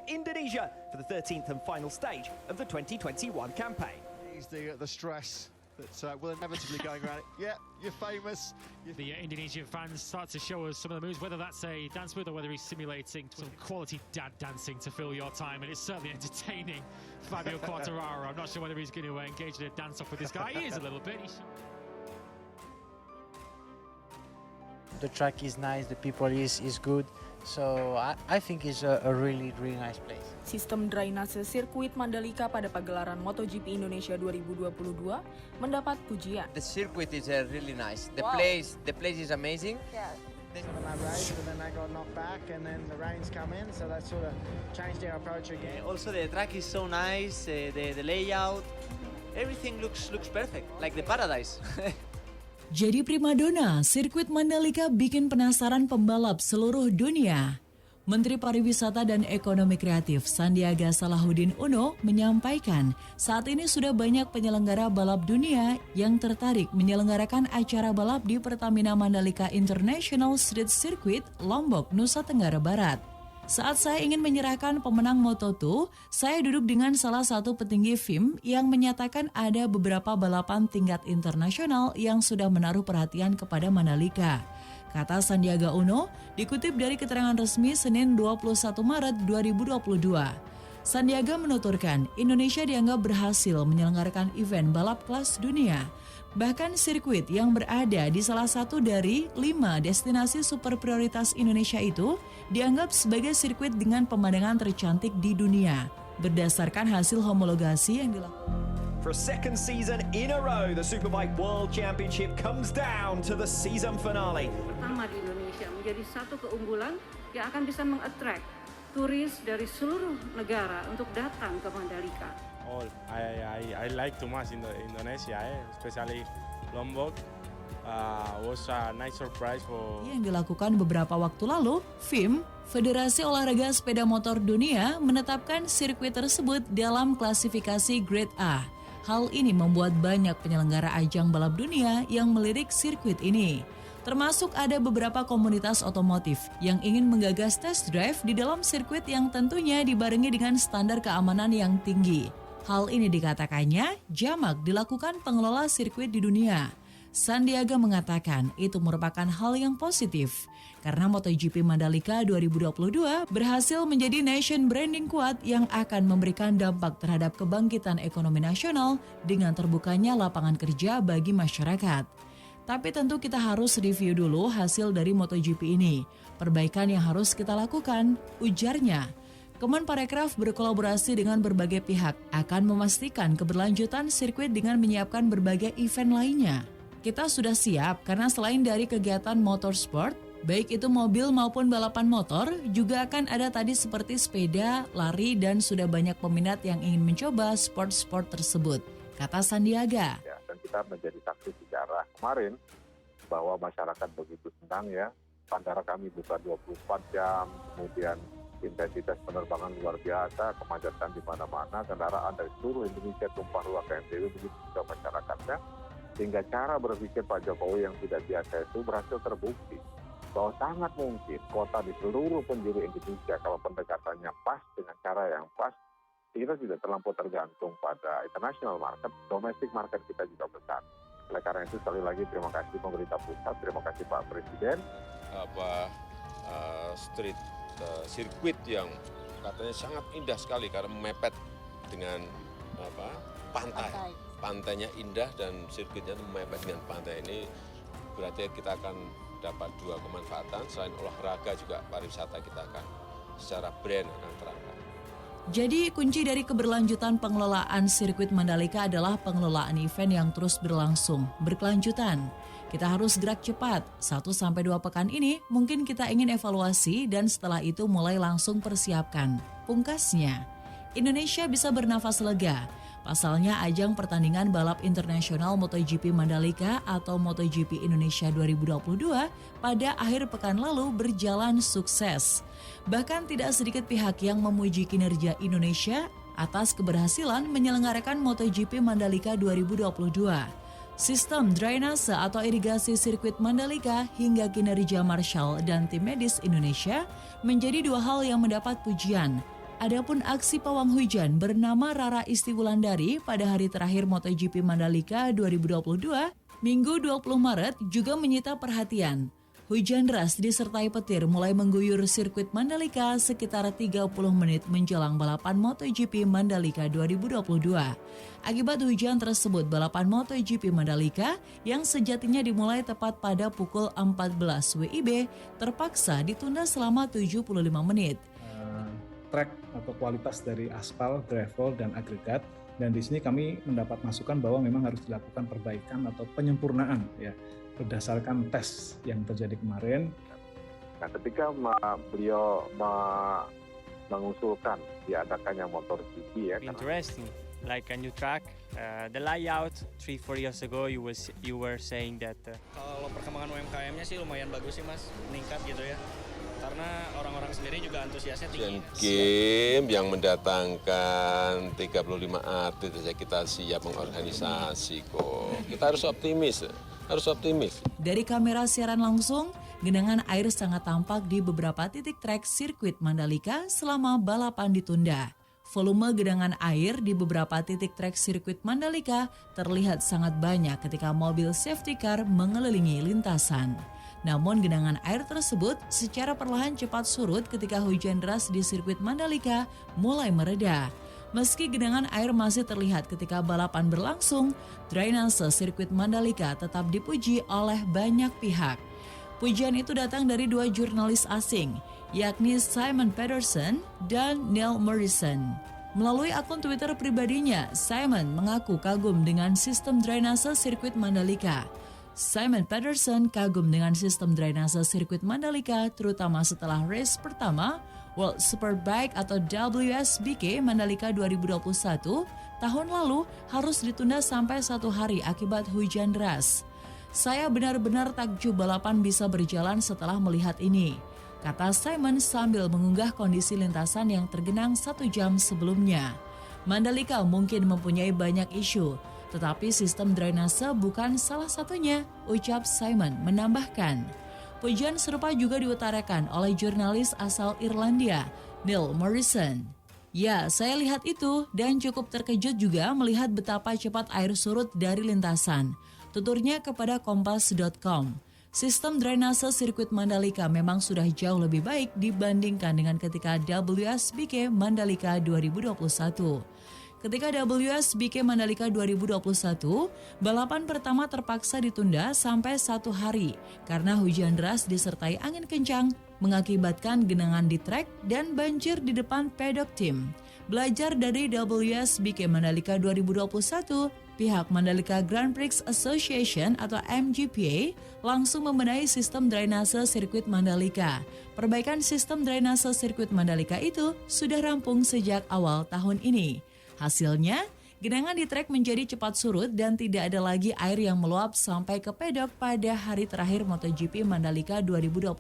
Indonesia for the 13th and final stage of the 2021 campaign. He's the stress that will inevitably going around it. Yeah, you're famous. The Indonesian fans start to show us some of the moves, whether that's a dance move or whether he's simulating some quality dad dancing to fill your time, and it's certainly entertaining. Fabio Quartararo, I'm not sure whether he's going to engage in a dance-off with this guy. He is a little bit. The track is nice, the people is good, so I think it's a really nice place. Sistem drainase sirkuit Mandalika pada pagelaran MotoGP Indonesia 2022 mendapat pujian. The circuit is really nice. The place is amazing. Yeah. When they raced, but then they got knocked back, and then the rains come in, so that sort of changed our approach again. Also, the track is so nice. The layout, everything looks perfect, like the paradise. Jadi primadona, sirkuit Mandalika bikin penasaran pembalap seluruh dunia. Menteri Pariwisata dan Ekonomi Kreatif Sandiaga Salahuddin Uno menyampaikan saat ini sudah banyak penyelenggara balap dunia yang tertarik menyelenggarakan acara balap di Pertamina Mandalika International Street Circuit, Lombok, Nusa Tenggara Barat. Saat saya ingin menyerahkan pemenang Moto2, saya duduk dengan salah satu petinggi FIM yang menyatakan ada beberapa balapan tingkat internasional yang sudah menaruh perhatian kepada Mandalika. Kata Sandiaga Uno, dikutip dari keterangan resmi Senin 21 Maret 2022. Sandiaga menuturkan, Indonesia dianggap berhasil menyelenggarakan event balap kelas dunia. Bahkan sirkuit yang berada di salah satu dari 5 destinasi super prioritas Indonesia itu dianggap sebagai sirkuit dengan pemandangan tercantik di dunia, berdasarkan hasil homologasi yang dilakukan. For a second season in a row, the Superbike World Championship comes down to the season finale. Pertama di Indonesia menjadi satu keunggulan yang akan bisa mengattract turis dari seluruh negara untuk datang ke Mandalika. I like too much in Indonesia, especially Lombok. Was a nice surprise for. Yang dilakukan beberapa waktu lalu, FIM, Federasi Olahraga Sepeda Motor Dunia, menetapkan sirkuit tersebut dalam klasifikasi Grade A. Hal ini membuat banyak penyelenggara ajang balap dunia yang melirik sirkuit ini. Termasuk ada beberapa komunitas otomotif yang ingin menggagas test drive di dalam sirkuit yang tentunya dibarengi dengan standar keamanan yang tinggi. Hal ini dikatakannya jamak dilakukan pengelola sirkuit di dunia. Sandiaga mengatakan itu merupakan hal yang positif karena MotoGP Mandalika 2022 berhasil menjadi nation branding kuat yang akan memberikan dampak terhadap kebangkitan ekonomi nasional dengan terbukanya lapangan kerja bagi masyarakat. Tapi tentu kita harus review dulu hasil dari MotoGP ini. Perbaikan yang harus kita lakukan, ujarnya. Kemenparekraf berkolaborasi dengan berbagai pihak akan memastikan keberlanjutan sirkuit dengan menyiapkan berbagai event lainnya. Kita sudah siap karena selain dari kegiatan motorsport, baik itu mobil maupun balapan motor, juga akan ada tadi seperti sepeda, lari, dan sudah banyak peminat yang ingin mencoba sport-sport tersebut, kata Sandiaga. Ya, dan kita menjadi saksi sejarah kemarin bahwa masyarakat begitu senang ya, bandara kami buka 24 jam, kemudian intensitas penerbangan luar biasa, kemacetan di mana-mana, kendaraan dari seluruh Indonesia tumpah ruah ke NTB, begitu juga masyarakatnya. Sehingga cara berpikir Pak Jokowi yang tidak biasa itu berhasil terbukti bahwa sangat mungkin kota di seluruh penjuru Indonesia kalau pendekatannya pas dengan cara yang pas, kita tidak terlampau tergantung pada international market, domestic market kita juga besar. Oleh karena itu sekali lagi terima kasih pemerintah pusat, terima kasih Pak Presiden. Street sirkuit yang katanya sangat indah sekali karena mepet dengan pantai. Pantainya indah dan sirkuitnya mepet dengan pantai ini, berarti kita akan dapat dua kemanfaatan. Selain olahraga juga pariwisata kita akan secara brand akan terangkat. Jadi kunci dari keberlanjutan pengelolaan sirkuit Mandalika adalah pengelolaan event yang terus berlangsung, berkelanjutan. Kita harus gerak cepat, 1-2 pekan ini mungkin kita ingin evaluasi dan setelah itu mulai langsung persiapkan. Pungkasnya, Indonesia bisa bernafas lega. Pasalnya ajang pertandingan balap internasional MotoGP Mandalika atau MotoGP Indonesia 2022 pada akhir pekan lalu berjalan sukses. Bahkan tidak sedikit pihak yang memuji kinerja Indonesia atas keberhasilan menyelenggarakan MotoGP Mandalika 2022. Sistem drainase atau irigasi sirkuit Mandalika hingga kinerja Marshall dan tim medis Indonesia menjadi dua hal yang mendapat pujian. Adapun aksi pawang hujan bernama Rara Istiwulandari pada hari terakhir MotoGP Mandalika 2022, Minggu 20 Maret juga menyita perhatian. Hujan deras disertai petir mulai mengguyur sirkuit Mandalika sekitar 30 menit menjelang balapan MotoGP Mandalika 2022. Akibat hujan tersebut, balapan MotoGP Mandalika yang sejatinya dimulai tepat pada pukul 14 WIB terpaksa ditunda selama 75 menit. Track atau kualitas dari aspal, gravel, dan agregat. Dan di sini kami mendapat masukan bahwa memang harus dilakukan perbaikan atau penyempurnaan ya berdasarkan tes yang terjadi kemarin. Nah, ketika beliau mengusulkan diadakannya MotoGP ya. Interesting, like a new track. The layout 3-4 years ago you were saying that. Kalau perkembangan UMKM-nya sih lumayan bagus sih Mas, meningkat gitu ya. Karena orang-orang sendiri juga antusiasnya tinggi. Game yang mendatangkan 35 atlet saja kita siap mengorganisasi kok. Kita harus optimis. Dari kamera siaran langsung, genangan air sangat tampak di beberapa titik trek sirkuit Mandalika selama balapan ditunda. Volume genangan air di beberapa titik trek sirkuit Mandalika terlihat sangat banyak ketika mobil safety car mengelilingi lintasan. Namun genangan air tersebut secara perlahan cepat surut ketika hujan deras di sirkuit Mandalika mulai mereda. Meski genangan air masih terlihat ketika balapan berlangsung, drainase sirkuit Mandalika tetap dipuji oleh banyak pihak. Pujian itu datang dari dua jurnalis asing, yakni Simon Pedersen dan Neil Morrison. Melalui akun Twitter pribadinya, Simon mengaku kagum dengan sistem drainase sirkuit Mandalika. Simon Pedersen kagum dengan sistem drainase sirkuit Mandalika terutama setelah race pertama World Superbike atau WSBK Mandalika 2021 tahun lalu harus ditunda sampai 1 hari akibat hujan deras. Saya benar-benar takjub balapan bisa berjalan setelah melihat ini, kata Simon sambil mengunggah kondisi lintasan yang tergenang 1 jam sebelumnya. Mandalika mungkin mempunyai banyak isu, tetapi sistem drainase bukan salah satunya, ucap Simon menambahkan. Pujian serupa juga diutarakan oleh jurnalis asal Irlandia, Neil Morrison. Ya, saya lihat itu dan cukup terkejut juga melihat betapa cepat air surut dari lintasan, tuturnya kepada Kompas.com. Sistem drainase sirkuit Mandalika memang sudah jauh lebih baik dibandingkan dengan ketika WSBK Mandalika 2021. Ketika WSBK Mandalika 2021, balapan pertama terpaksa ditunda sampai 1 hari karena hujan deras disertai angin kencang mengakibatkan genangan di trek dan banjir di depan paddock tim. Belajar dari WSBK Mandalika 2021, pihak Mandalika Grand Prix Association atau MGPA langsung membenahi sistem drainase sirkuit Mandalika. Perbaikan sistem drainase sirkuit Mandalika itu sudah rampung sejak awal tahun ini. Hasilnya, genangan di trek menjadi cepat surut dan tidak ada lagi air yang meluap sampai ke pedok pada hari terakhir MotoGP Mandalika 2022.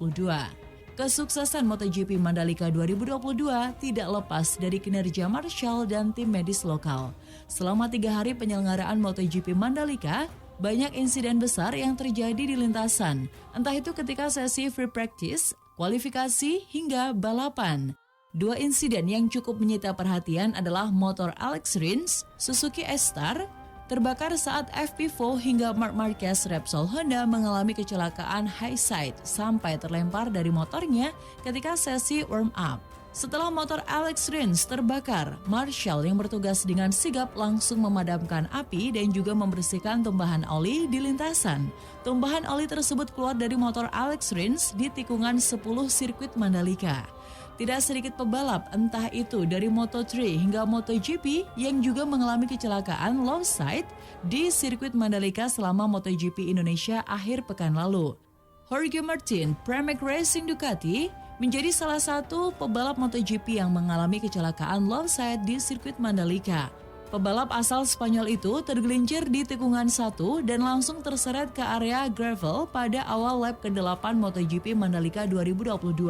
Kesuksesan MotoGP Mandalika 2022 tidak lepas dari kinerja Marshall dan tim medis lokal. Selama 3 hari penyelenggaraan MotoGP Mandalika, banyak insiden besar yang terjadi di lintasan, entah itu ketika sesi free practice, kualifikasi, hingga balapan. 2 insiden yang cukup menyita perhatian adalah motor Alex Rins, Suzuki S-Star, terbakar saat FP4 hingga Marc Marquez Repsol Honda mengalami kecelakaan high side sampai terlempar dari motornya ketika sesi warm-up. Setelah motor Alex Rins terbakar, Marshall yang bertugas dengan sigap langsung memadamkan api dan juga membersihkan tumbahan oli di lintasan. Tumbahan oli tersebut keluar dari motor Alex Rins di tikungan 10 sirkuit Mandalika. Tidak sedikit pebalap, entah itu dari Moto3 hingga MotoGP yang juga mengalami kecelakaan low side di sirkuit Mandalika selama MotoGP Indonesia akhir pekan lalu. Jorge Martin, Pramac Racing Ducati, menjadi salah satu pebalap MotoGP yang mengalami kecelakaan low side di sirkuit Mandalika. Pebalap asal Spanyol itu tergelincir di tikungan 1 dan langsung terseret ke area gravel pada awal lap ke-8 MotoGP Mandalika 2022.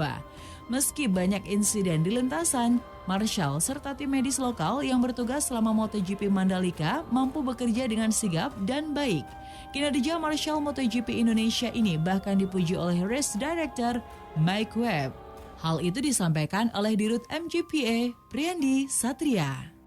Meski banyak insiden di lintasan, Marshall serta tim medis lokal yang bertugas selama MotoGP Mandalika mampu bekerja dengan sigap dan baik. Kinerja Marshall MotoGP Indonesia ini bahkan dipuji oleh race director Mike Webb. Hal itu disampaikan oleh Dirut MGPA, Priyandi Satria.